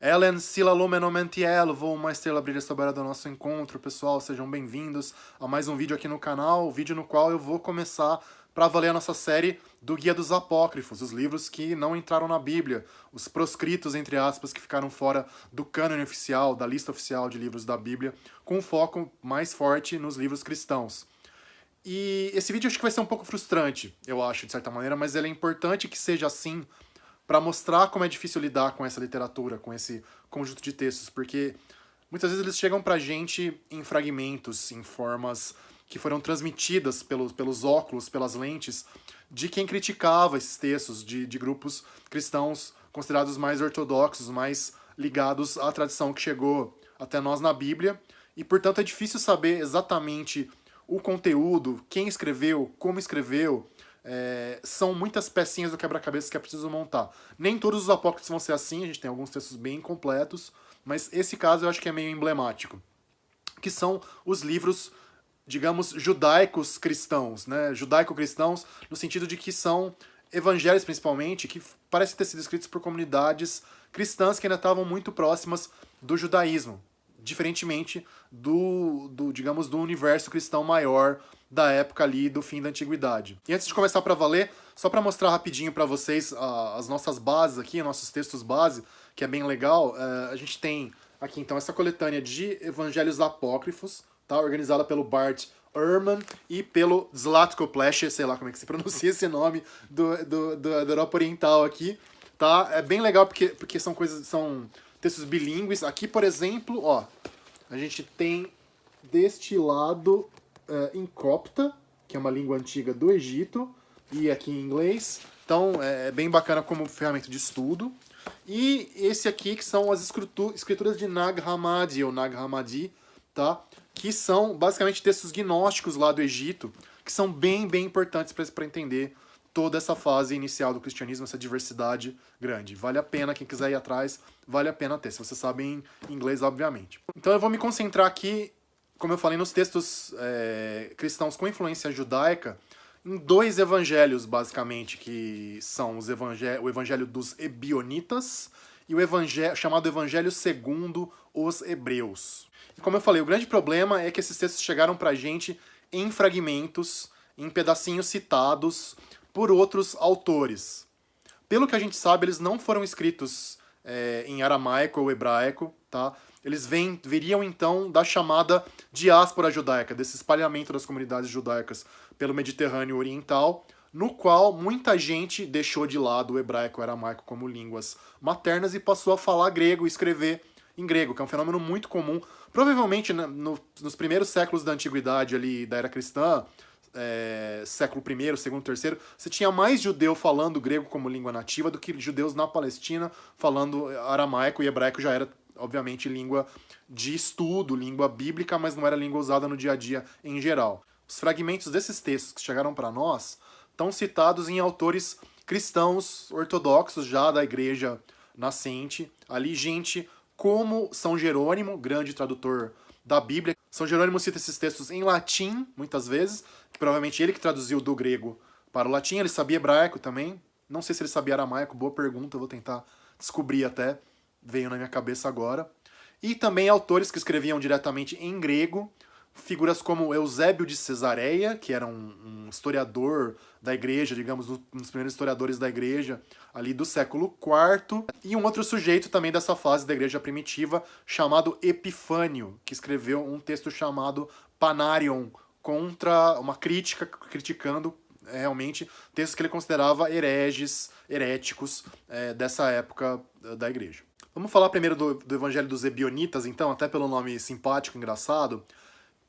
Ellen Sila Lumenomentiel, vou uma estrela brilha sobre a hora do nosso encontro, pessoal, sejam bem-vindos a mais um vídeo aqui no canal, o vídeo no qual eu vou começar para valer a nossa série do Guia dos Apócrifos, os livros que não entraram na Bíblia, os proscritos, entre aspas, que ficaram fora do cânone oficial, da lista oficial de livros da Bíblia, com um foco mais forte nos livros cristãos. E esse vídeo acho que vai ser um pouco frustrante, eu acho, de certa maneira, mas ele é importante que seja assim para mostrar como é difícil lidar com essa literatura, com esse conjunto de textos, porque muitas vezes eles chegam pra gente em fragmentos, em formas que foram transmitidas pelos óculos, pelas lentes, de quem criticava esses textos, de grupos cristãos considerados mais ortodoxos, mais ligados à tradição que chegou até nós na Bíblia, e portanto é difícil saber exatamente o conteúdo, quem escreveu, como escreveu. São muitas pecinhas do quebra-cabeça que é preciso montar. Nem todos os apócrifos vão ser assim, a gente tem alguns textos bem completos, mas esse caso eu acho que é meio emblemático, que são os livros, digamos, judaicos cristãos, né? Judaico-cristãos, no sentido de que são evangelhos, principalmente, que parecem ter sido escritos por comunidades cristãs que ainda estavam muito próximas do judaísmo, diferentemente digamos, do universo cristão maior da época ali do fim da antiguidade. E antes de começar para valer, só para mostrar rapidinho para vocês as nossas bases aqui, nossos textos base, que é bem legal, a gente tem aqui então essa coletânea de evangelhos apócrifos, tá? Organizada pelo Bart Ehrman e pelo Zlatko Pleše, sei lá como é que se pronuncia esse nome da Europa Oriental aqui, tá? É bem legal porque são textos bilíngues. Aqui, por exemplo, ó, a gente tem deste lado em copta, que é uma língua antiga do Egito, e aqui em inglês. Então é bem bacana como ferramenta de estudo. E esse aqui que são as escrituras de Nag Hammadi, ou Nag Hammadi, tá? Que são basicamente textos gnósticos lá do Egito, que são bem importantes para entender toda essa fase inicial do cristianismo, essa diversidade grande. Vale a pena, quem quiser ir atrás, vale a pena ter, se você sabe em inglês, obviamente. Então eu vou me concentrar aqui, como eu falei, nos textos cristãos com influência judaica, em dois evangelhos, basicamente, que são o evangelho dos Ebionitas e o chamado Evangelho segundo os Hebreus. E como eu falei, o grande problema é que esses textos chegaram pra gente em fragmentos, em pedacinhos citados por outros autores. Pelo que a gente sabe, eles não foram escritos em aramaico ou hebraico, tá? Eles viriam então da chamada diáspora judaica, desse espalhamento das comunidades judaicas pelo Mediterrâneo Oriental, no qual muita gente deixou de lado o hebraico e o aramaico como línguas maternas e passou a falar grego e escrever em grego, que é um fenômeno muito comum. Provavelmente nos primeiros séculos da antiguidade ali, da era cristã, século I, segundo, terceiro, você tinha mais judeu falando grego como língua nativa do que judeus na Palestina falando aramaico, e hebraico já era, obviamente, língua de estudo, língua bíblica, mas não era língua usada no dia a dia em geral. Os fragmentos desses textos que chegaram para nós estão citados em autores cristãos ortodoxos já da igreja nascente, ali gente como São Jerônimo, grande tradutor da Bíblia. São Jerônimo cita esses textos em latim, muitas vezes, que provavelmente ele que traduziu do grego para o latim. Ele sabia hebraico também. Não sei se ele sabia aramaico, boa pergunta, eu vou tentar descobrir até. Veio na minha cabeça agora. E também autores que escreviam diretamente em grego, figuras como Eusébio de Cesareia, que era um historiador da igreja, digamos, um dos primeiros historiadores da igreja, ali do século IV, e um outro sujeito também dessa fase da igreja primitiva, chamado Epifânio, que escreveu um texto chamado Panarion, contra uma crítica, criticando realmente textos que ele considerava heréticos dessa época da igreja. Vamos falar primeiro do Evangelho dos Ebionitas, então, até pelo nome simpático, engraçado,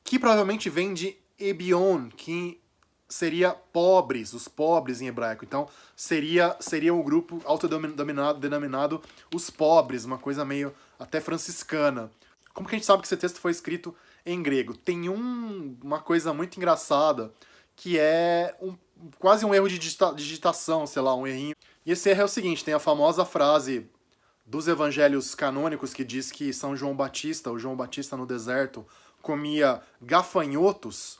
que provavelmente vem de Ebion, que seria pobres, os pobres em hebraico. Então, seria um grupo autodenominado os pobres, uma coisa meio até franciscana. Como que a gente sabe que esse texto foi escrito em grego? Tem uma coisa muito engraçada, que é quase um erro de digitação, sei lá, um errinho. E esse erro é o seguinte, tem a famosa frase dos evangelhos canônicos que diz que São João Batista, o João Batista no deserto, comia gafanhotos.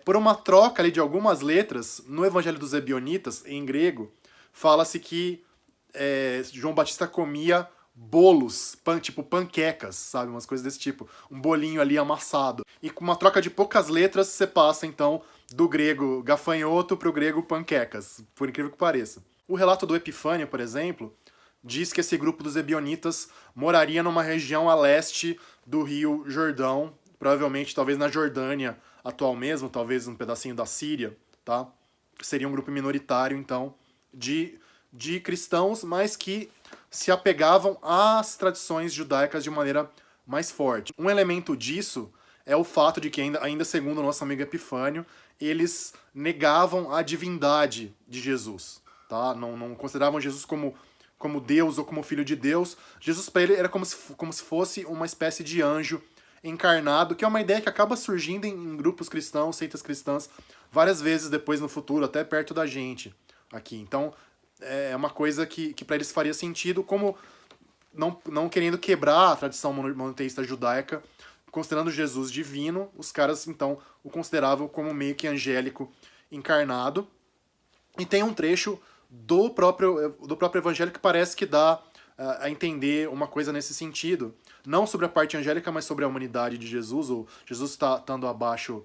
Por uma troca ali de algumas letras, no Evangelho dos Ebionitas, em grego, fala-se que João Batista comia bolos, tipo panquecas, sabe? Umas coisas desse tipo. Um bolinho ali amassado. E com uma troca de poucas letras, você passa, então, do grego gafanhoto para o grego panquecas, por incrível que pareça. O relato do Epifânio, por exemplo, diz que esse grupo dos ebionitas moraria numa região a leste do rio Jordão, provavelmente talvez na Jordânia atual mesmo, talvez um pedacinho da Síria, tá? Seria um grupo minoritário, então, de cristãos, mas que se apegavam às tradições judaicas de maneira mais forte. Um elemento disso é o fato de que, ainda segundo o nosso amigo Epifânio, eles negavam a divindade de Jesus, tá? Não consideravam Jesus como Deus ou como Filho de Deus. Jesus para ele era como se fosse uma espécie de anjo encarnado, que é uma ideia que acaba surgindo em grupos cristãos, seitas cristãs, várias vezes depois no futuro, até perto da gente aqui. Então, é uma coisa que para eles faria sentido, como não querendo quebrar a tradição monoteísta judaica, considerando Jesus divino, os caras, então, o consideravam como meio que angélico encarnado. E tem um trecho do próprio evangelho que parece que dá a entender uma coisa nesse sentido. Não sobre a parte angélica, mas sobre a humanidade de Jesus, ou Jesus estando abaixo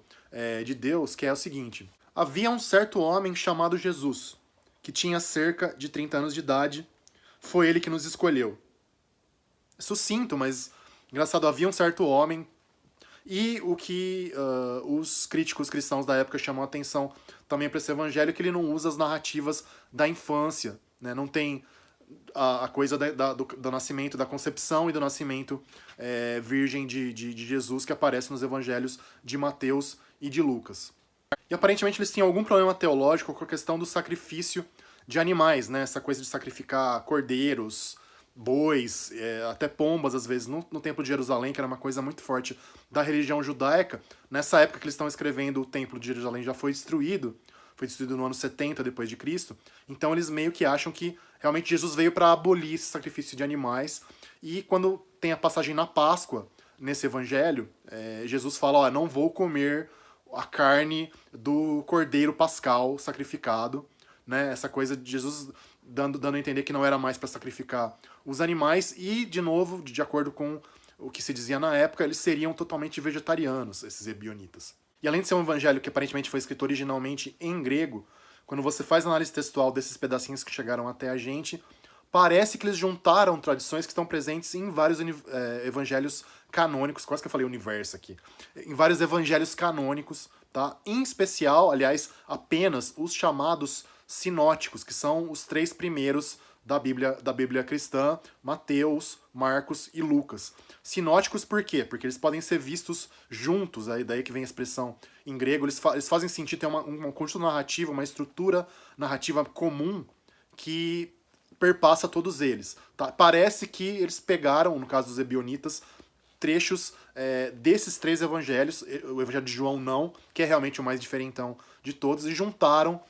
de Deus, que é o seguinte. Havia um certo homem chamado Jesus, que tinha cerca de 30 anos de idade. Foi ele que nos escolheu. Sucinto, mas engraçado, havia um certo homem. E o que os críticos cristãos da época chamam a atenção também para esse evangelho é que ele não usa as narrativas da infância, né? Não tem a coisa do nascimento, da concepção e do nascimento virgem de Jesus que aparece nos evangelhos de Mateus e de Lucas. E aparentemente eles tinham algum problema teológico com a questão do sacrifício de animais, né? Essa coisa de sacrificar cordeiros, bois, até pombas, às vezes, no Templo de Jerusalém, que era uma coisa muito forte da religião judaica. Nessa época que eles estão escrevendo, o Templo de Jerusalém já foi destruído no ano 70 depois de Cristo. Então eles meio que acham que realmente Jesus veio para abolir esse sacrifício de animais. E quando tem a passagem na Páscoa, nesse evangelho, Jesus fala, ó, não vou comer a carne do cordeiro pascal sacrificado, né? Essa coisa de Jesus dando a entender que não era mais para sacrificar os animais e, de novo, de acordo com o que se dizia na época, eles seriam totalmente vegetarianos, esses ebionitas. E além de ser um evangelho que aparentemente foi escrito originalmente em grego, quando você faz análise textual desses pedacinhos que chegaram até a gente, parece que eles juntaram tradições que estão presentes em vários evangelhos canônicos, quase que eu falei universo aqui, em vários evangelhos canônicos, tá? Em especial, aliás, apenas os chamados sinóticos, que são os 3 primeiros da Bíblia cristã, Mateus, Marcos e Lucas. Sinóticos por quê? Porque eles podem ser vistos juntos, aí daí que vem a expressão em grego, eles fazem sentido, tem um conjunto narrativo, uma estrutura narrativa comum que perpassa todos eles. Tá? Parece que eles pegaram, no caso dos ebionitas, trechos desses 3 evangelhos, o evangelho de João não, que é realmente o mais diferentão de todos, e juntaram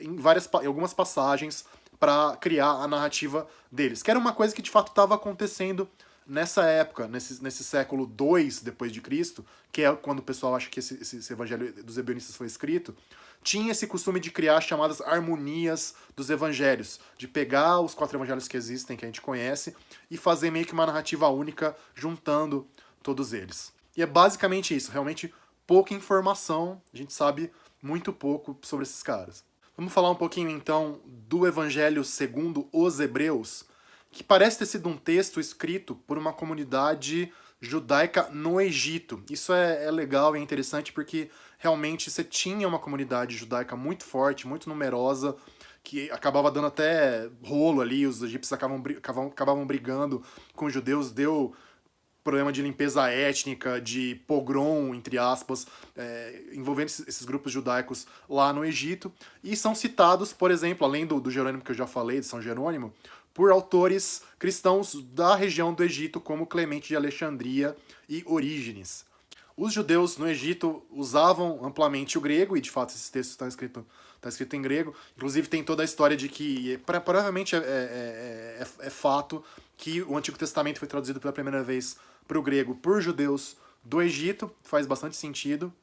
em algumas passagens para criar a narrativa deles. Que era uma coisa que de fato estava acontecendo nessa época, nesse século II depois de Cristo, que é quando o pessoal acha que esse evangelho dos ebionistas foi escrito, tinha esse costume de criar chamadas harmonias dos evangelhos, de pegar os 4 evangelhos que existem, que a gente conhece, e fazer meio que uma narrativa única, juntando todos eles. E é basicamente isso, realmente pouca informação, a gente sabe muito pouco sobre esses caras. Vamos falar um pouquinho, então, do Evangelho segundo os Hebreus, que parece ter sido um texto escrito por uma comunidade judaica no Egito. Isso é legal e é interessante porque realmente você tinha uma comunidade judaica muito forte, muito numerosa, que acabava dando até rolo ali, os egípcios acabavam brigando com os judeus, deu problema de limpeza étnica, de pogrom, entre aspas, envolvendo esses grupos judaicos lá no Egito, e são citados, por exemplo, além do Jerônimo que eu já falei, de São Jerônimo, por autores cristãos da região do Egito, como Clemente de Alexandria e Orígenes. Os judeus no Egito usavam amplamente o grego, e de fato esses textos estão escrito em grego. Inclusive tem toda a história de que, provavelmente é fato, que o Antigo Testamento foi traduzido pela primeira vez para o grego por judeus do Egito, faz bastante sentido.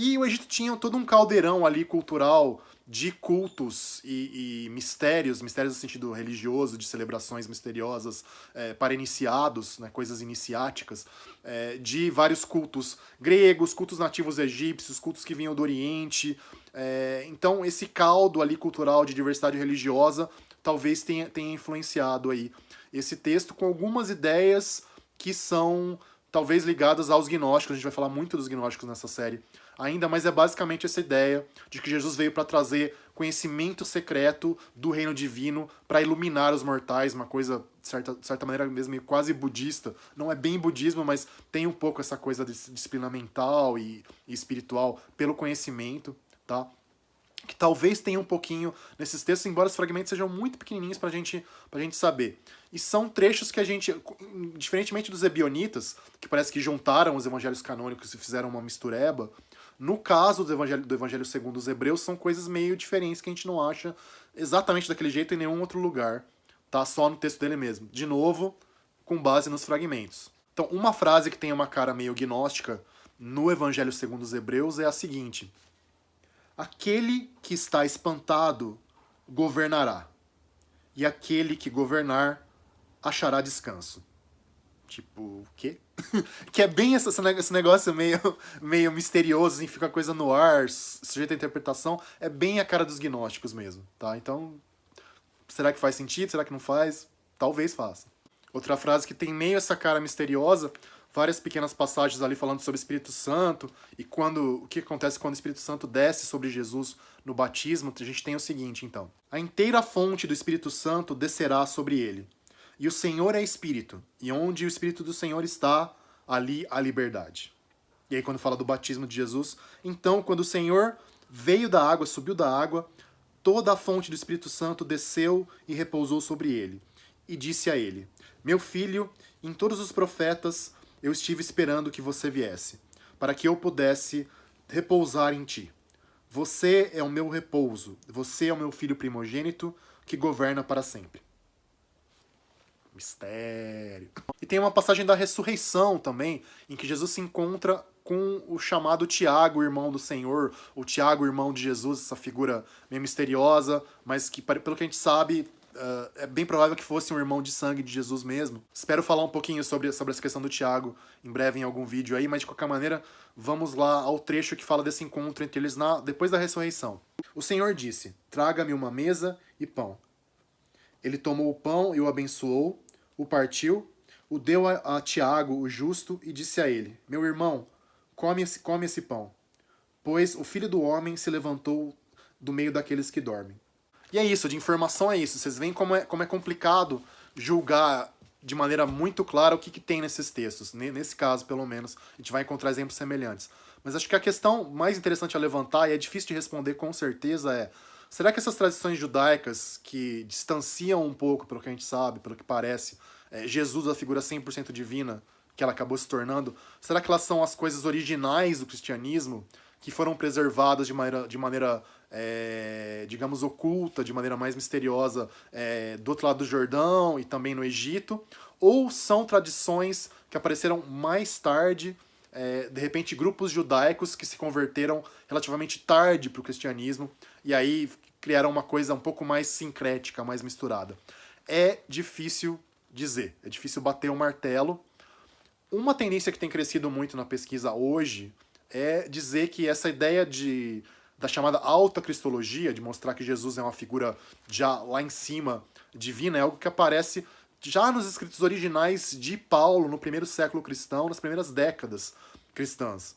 E o Egito tinha todo um caldeirão ali cultural de cultos e mistérios no sentido religioso, de celebrações misteriosas para iniciados, né, coisas iniciáticas, de vários cultos gregos, cultos nativos egípcios, cultos que vinham do Oriente. Então esse caldo ali cultural de diversidade religiosa talvez tenha influenciado aí esse texto com algumas ideias que são talvez ligadas aos gnósticos. A gente vai falar muito dos gnósticos nessa série ainda, mas é basicamente essa ideia de que Jesus veio para trazer conhecimento secreto do reino divino para iluminar os mortais, uma coisa, de certa maneira, mesmo meio quase budista. Não é bem budismo, mas tem um pouco essa coisa de disciplina mental e espiritual pelo conhecimento, tá? Que talvez tenha um pouquinho nesses textos, embora os fragmentos sejam muito pequenininhos pra gente saber. E são trechos que a gente, diferentemente dos ebionitas, que parece que juntaram os evangelhos canônicos e fizeram uma mistureba, no caso do evangelho segundo os hebreus, são coisas meio diferentes que a gente não acha exatamente daquele jeito em nenhum outro lugar, tá? Só no texto dele mesmo. De novo, com base nos fragmentos. Então, uma frase que tem uma cara meio gnóstica no evangelho segundo os hebreus é a seguinte: aquele que está espantado governará, e aquele que governar achará descanso. Tipo, o quê? Que é bem esse negócio meio misterioso, assim, fica a coisa no ar, sujeito à interpretação, é bem a cara dos gnósticos mesmo, tá? Então, será que faz sentido? Será que não faz? Talvez faça. Outra frase que tem meio essa cara misteriosa, várias pequenas passagens ali falando sobre o Espírito Santo e o que acontece quando o Espírito Santo desce sobre Jesus no batismo. A gente tem o seguinte, então: a inteira fonte do Espírito Santo descerá sobre ele. E o Senhor é Espírito, e onde o Espírito do Senhor está, ali há liberdade. E aí quando fala do batismo de Jesus, então quando o Senhor veio da água, subiu da água, toda a fonte do Espírito Santo desceu e repousou sobre ele. E disse a ele: meu filho, em todos os profetas eu estive esperando que você viesse, para que eu pudesse repousar em ti. Você é o meu repouso, você é o meu filho primogênito, que governa para sempre. Mistério. E tem uma passagem da ressurreição também, em que Jesus se encontra com o chamado Tiago, irmão do Senhor, ou Tiago, irmão de Jesus, essa figura meio misteriosa, mas que, pelo que a gente sabe, é bem provável que fosse um irmão de sangue de Jesus mesmo. Espero falar um pouquinho sobre essa questão do Tiago em breve em algum vídeo aí, mas de qualquer maneira, vamos lá ao trecho que fala desse encontro entre eles depois da ressurreição. O Senhor disse: traga-me uma mesa e pão. Ele tomou o pão e o abençoou, o partiu, o deu a Tiago, o justo, e disse a ele: meu irmão, come esse pão, pois o Filho do Homem se levantou do meio daqueles que dormem. E é isso, de informação é isso. Vocês veem como é complicado julgar de maneira muito clara o que tem nesses textos. Nesse caso, pelo menos, a gente vai encontrar exemplos semelhantes. Mas acho que a questão mais interessante a levantar, e é difícil de responder com certeza, é: será que essas tradições judaicas que distanciam um pouco, pelo que a gente sabe, pelo que parece, Jesus, a figura 100% divina que ela acabou se tornando, será que elas são as coisas originais do cristianismo que foram preservadas de maneira digamos, oculta, de maneira mais misteriosa, do outro lado do Jordão e também no Egito? Ou são tradições que apareceram mais tarde, de repente grupos judaicos que se converteram relativamente tarde para o cristianismo e aí criaram uma coisa um pouco mais sincrética, mais misturada? É difícil dizer, é difícil bater o martelo. Uma tendência que tem crescido muito na pesquisa hoje é dizer que essa ideia da chamada alta cristologia, de mostrar que Jesus é uma figura já lá em cima divina, é algo que aparece já nos escritos originais de Paulo, no primeiro século cristão, nas primeiras décadas cristãs.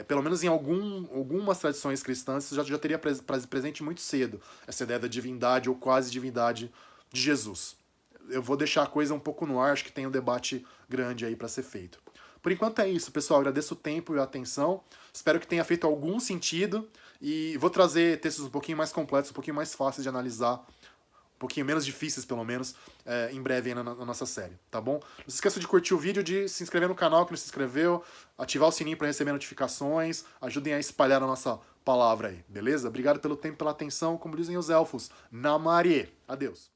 Pelo menos em algumas tradições cristãs, isso já teria presente muito cedo, essa ideia da divindade ou quase divindade de Jesus. Eu vou deixar a coisa um pouco no ar, acho que tem um debate grande aí para ser feito. Por enquanto é isso, pessoal. Agradeço o tempo e a atenção. Espero que tenha feito algum sentido. E vou trazer textos um pouquinho mais completos, um pouquinho mais fáceis de analisar, um pouquinho menos difíceis, pelo menos, em breve aí na nossa série, tá bom? Não se esqueça de curtir o vídeo, de se inscrever no canal que não se inscreveu, ativar o sininho para receber notificações, ajudem a espalhar a nossa palavra aí, beleza? Obrigado pelo tempo e pela atenção, como dizem os elfos. Namari. Adeus.